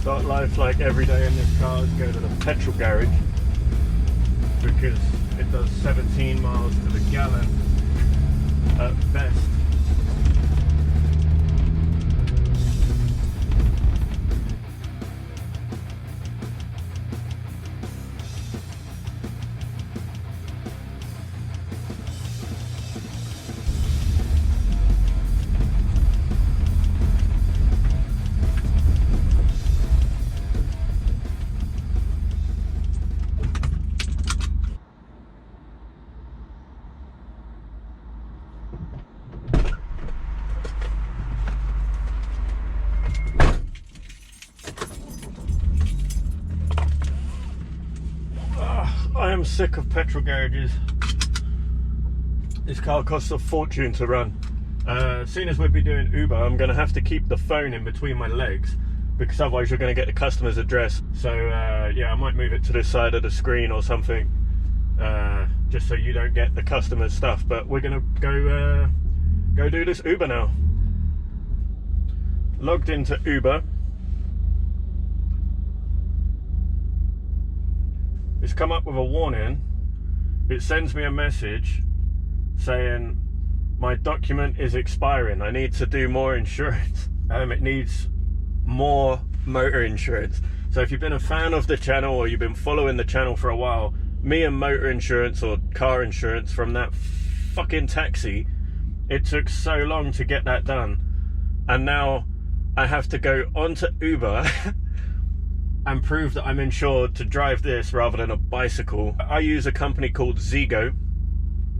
Start life like every day in this car is go to the petrol garage because it does 17 miles to the gallon at best. I am sick of petrol garages. This car costs a fortune to run. Seeing as we'll be doing Uber, I'm going to have to keep the phone in between my legs because otherwise you're going to get the customer's address. So yeah, I might move it to this side of the screen or something, just so you don't get the customer's stuff. But we're going to go do this Uber now. Logged into Uber. It's come up with a warning. It sends me a message saying my document is expiring. I need to do more insurance. It needs more motor insurance. So if you've been a fan of the channel or you've been following the channel for a while, me and motor insurance or car insurance from that fucking taxi, it took so long to get that done. And now I have to go onto Uber and prove that I'm insured to drive this rather than a bicycle. I use a company called Zego.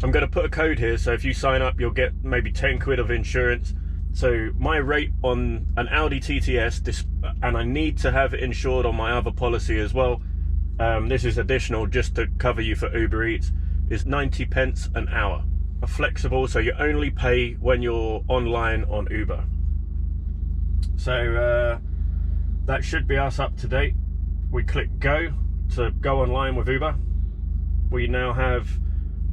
I'm going to put a code here, so if you sign up, you'll get maybe 10 quid of insurance. So my rate on an Audi TTS, and I need to have it insured on my other policy as well, this is additional just to cover you for UberEats, is 90 pence an hour. Flexible, so you only pay when you're online on Uber. So that should be us up to date. We click go to go online with Uber. We now have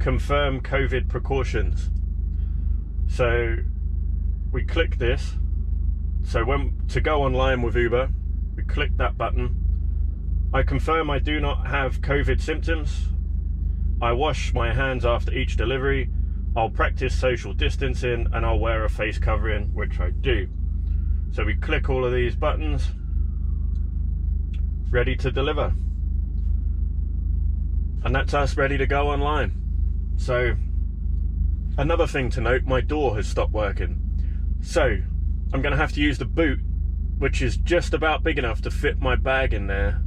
confirm COVID precautions. So we click this. So to go online with Uber, we click that button. I confirm I do not have COVID symptoms. I wash my hands after each delivery. I'll practice social distancing and I'll wear a face covering, which I do. So we click all of these buttons. Ready to deliver. And that's us ready to go online. So another thing to note, my door has stopped working. So I'm going to have to use the boot, which is just about big enough to fit my bag in there,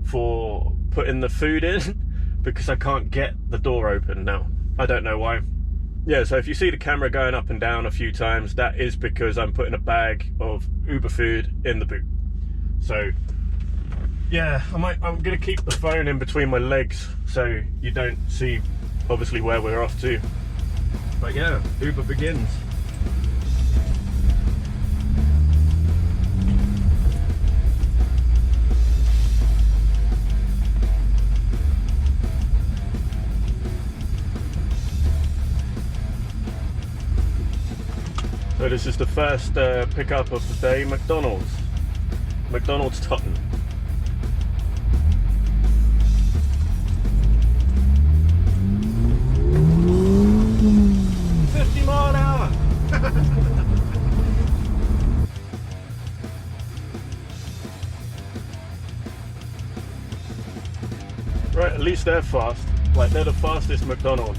for putting the food in, because I can't get the door open now. I don't know why. Yeah, so if you see the camera going up and down a few times, that is because I'm putting a bag of Uber food in the boot. So yeah, I'm gonna keep the phone in between my legs so you don't see obviously where we're off to. But yeah, Uber begins. So this is the first pickup of the day, McDonald's Totton. Right, at least they're fast. Like, they're the fastest McDonald's.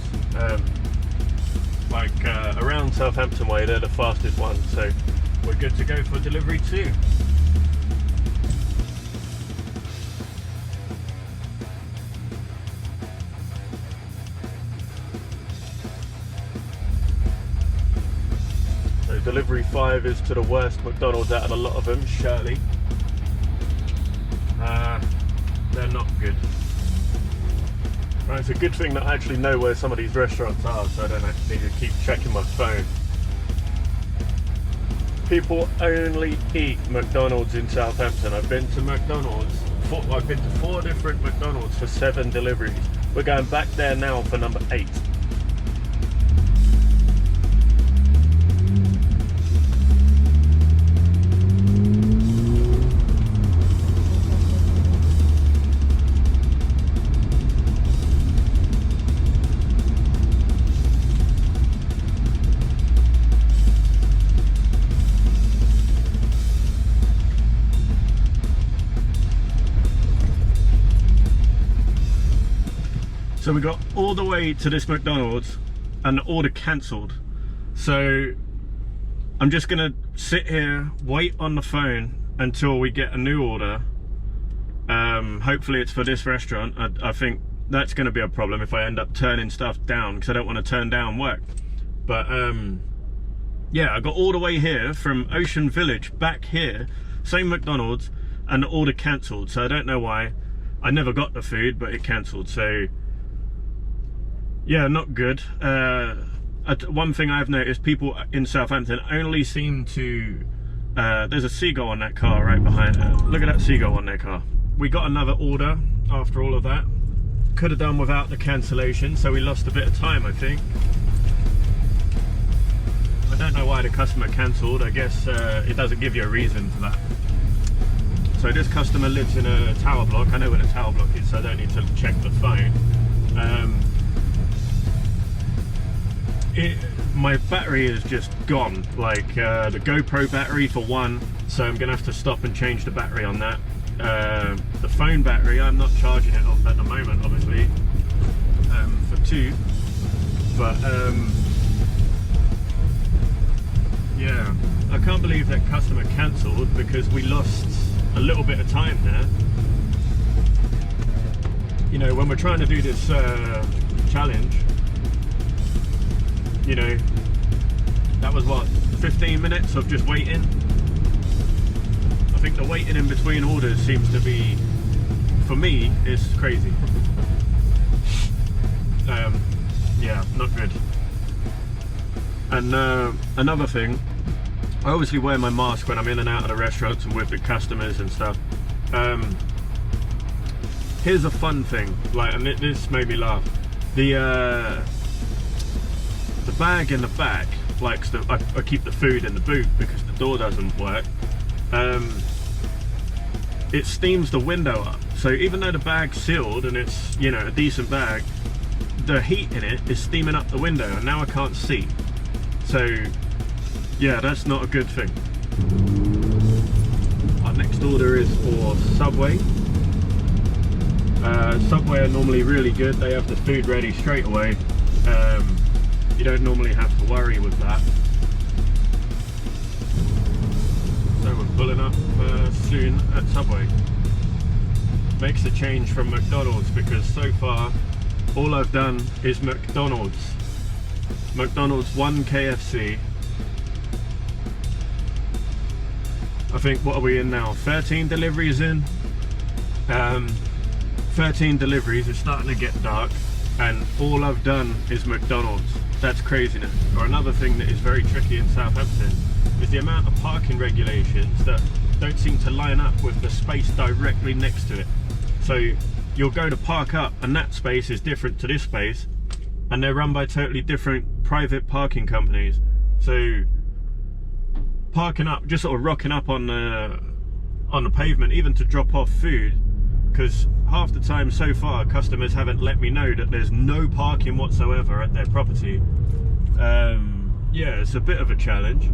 Around Southampton way, they're the fastest ones. So we're good to go for delivery 2. So delivery 5 is to the worst McDonald's out of a lot of them, Shirley. They're not good. Right, it's a good thing that I actually know where some of these restaurants are, so I don't actually need to keep checking my phone. People only eat McDonald's in Southampton. I've been to McDonald's. I've been to 4 different McDonald's for 7 deliveries. We're going back there now for number 8. So we got all the way to this McDonald's and the order cancelled. So I'm just gonna sit here, wait on the phone until we get a new order. Hopefully it's for this restaurant. I think that's gonna be a problem if I end up turning stuff down, because I don't want to turn down work. But yeah, I got all the way here from Ocean Village back here, same McDonald's, and the order cancelled. So I don't know why. I never got the food, but it cancelled. So yeah, not good. One thing I've noticed, people in Southampton only seem to, there's a Zego on that car right behind her. Look at that Zego on their car. We got another order after all of that. Could have done without the cancellation, so we lost a bit of time, I think. I don't know why the customer cancelled. I guess it doesn't give you a reason for that. So this customer lives in a tower block. I know where the tower block is, so I don't need to check the phone. My battery is just gone, like the GoPro battery for one, so I'm gonna have to stop and change the battery on that. The phone battery, I'm not charging it at the moment, obviously, for two, but yeah, I can't believe that customer cancelled, because we lost a little bit of time there. You know, when we're trying to do this challenge, you know, that was what, 15 minutes of just waiting. I think the waiting in between orders seems to be, for me, is crazy. Yeah, not good. And another thing, I obviously wear my mask when I'm in and out of the restaurants and with the customers and stuff. Here's a fun thing, like, and this made me laugh. The bag in the back likes to, I keep the food in the boot because the door doesn't work. It steams the window up. So even though the bag's sealed and it's, you know, a decent bag, the heat in it is steaming up the window, and now I can't see. So yeah, that's not a good thing. Our next order is for Subway. Subway are normally really good. They have the food ready straight away. You don't normally have to worry with that. So we're pulling up soon at Subway. Makes a change from McDonald's, because so far all I've done is McDonald's, 1 KFC. I think, what are we in now? 13 deliveries in. 13 deliveries, it's starting to get dark, and all I've done is McDonald's. That's craziness. Or another thing that is very tricky in Southampton is the amount of parking regulations that don't seem to line up with the space directly next to it. So you'll go to park up and that space is different to this space, and they're run by totally different private parking companies. So parking up, just sort of rocking up on the pavement, even to drop off food, because half the time so far customers haven't let me know that there's no parking whatsoever at their property. Yeah, it's a bit of a challenge.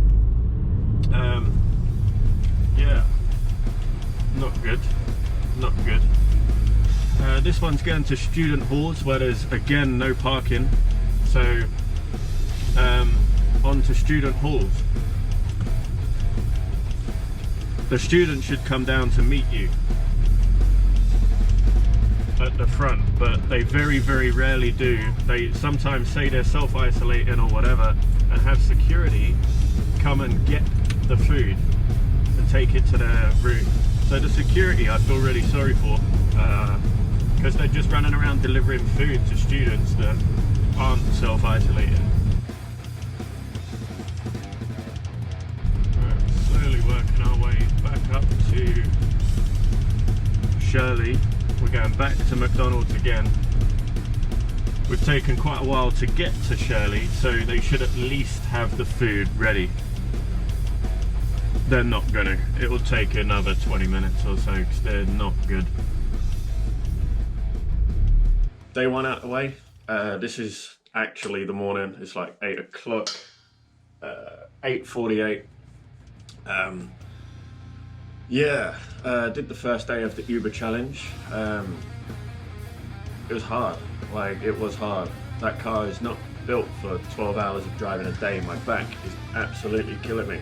Yeah, not good, not good. This one's going to student halls where there's again no parking, so on to student halls. The students should come down to meet you at the front, but they very, very rarely do. They sometimes say they're self-isolating or whatever, and have security come and get the food and take it to their room. So the security I feel really sorry for, because they're just running around delivering food to students that aren't self-isolating. Slowly working our way back up to Shirley. We're going back to McDonald's again. We've taken quite a while to get to Shirley, so they should at least have the food ready. They're not gonna. It will take another 20 minutes or so, because they're not good. Day one out of the way. This is actually the morning. It's like 8 o'clock, 8:48. Yeah, did the first day of the Uber challenge. it was hard. Like, it was hard. That car is not built for 12 hours of driving a day. My back is absolutely killing me.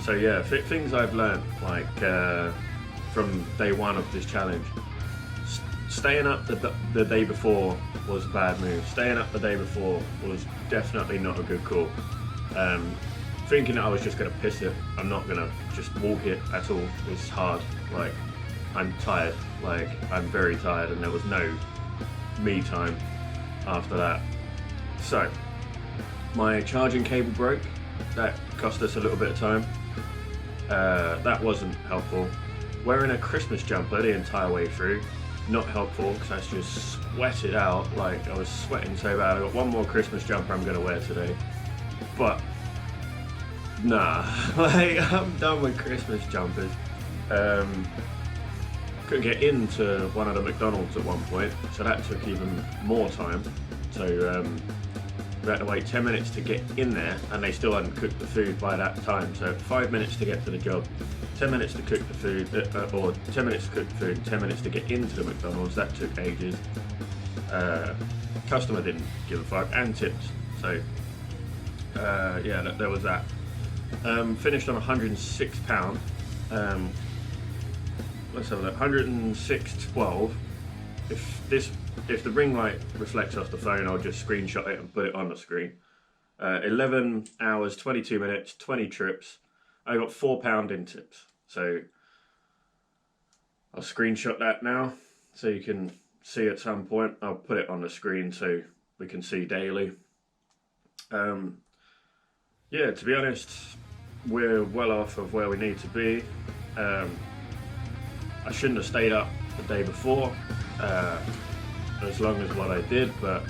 So yeah, things I've learned, like from day one of this challenge. Staying up the day before was a bad move. Staying up the day before was definitely not a good call. Thinking that I was just going to piss it, I'm not going to just walk it at all, was hard. Like, I'm tired, like, I'm very tired, and there was no me time after that. So, my charging cable broke. That cost us a little bit of time. That wasn't helpful. Wearing a Christmas jumper the entire way through, not helpful, because I just sweated out. Like, I was sweating so bad. I got one more Christmas jumper I'm going to wear today, but nah, like, I'm done with Christmas jumpers. Couldn't get into one of the McDonald's at one point, so that took even more time. So we had to wait 10 minutes to get in there, and they still hadn't cooked the food by that time. So 5 minutes to get to the job, 10 minutes to cook the food, or 10 minutes to cook the food, 10 minutes to get into the McDonald's. That took ages. Customer didn't give a fuck, and tips. So yeah, there was that. Finished on £106. Let's have a look. 106.12. If the ring light reflects off the phone, I'll just screenshot it and put it on the screen. 11 hours, 22 minutes, 20 trips. I got £4 in tips. So I'll screenshot that now so you can see at some point. I'll put it on the screen so we can see daily. Yeah, to be honest, we're well off of where we need to be. I shouldn't have stayed up the day before as long as what I did, but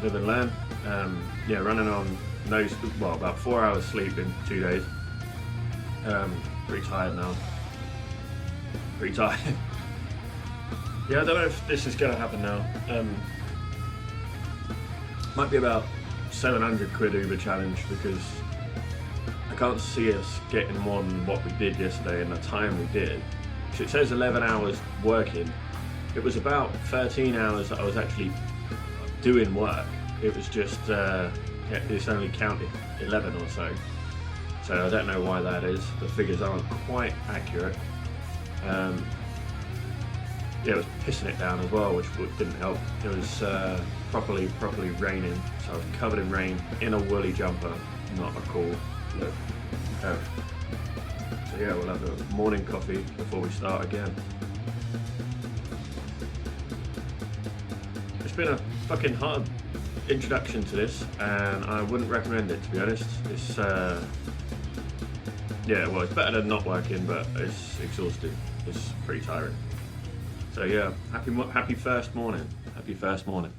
live and learn. Yeah, running on about 4 hours sleep in 2 days. Pretty tired now. Pretty tired. Yeah, I don't know if this is going to happen now. Might be about 700 quid Uber challenge, because I can't see us getting more than what we did yesterday in the time we did. So it says 11 hours working. It was about 13 hours that I was actually doing work. It was just, it's only counted 11 or so. So I don't know why that is. The figures aren't quite accurate. Yeah, it was pissing it down as well, which didn't help. It was properly raining, so I was covered in rain in a woolly jumper. Not a cool look. So yeah, we'll have a morning coffee before we start again. It's been a fucking hard introduction to this, and I wouldn't recommend it, to be honest. It's yeah, well, it's better than not working, but it's exhausting. It's pretty tiring. So yeah, happy first morning. Happy first morning.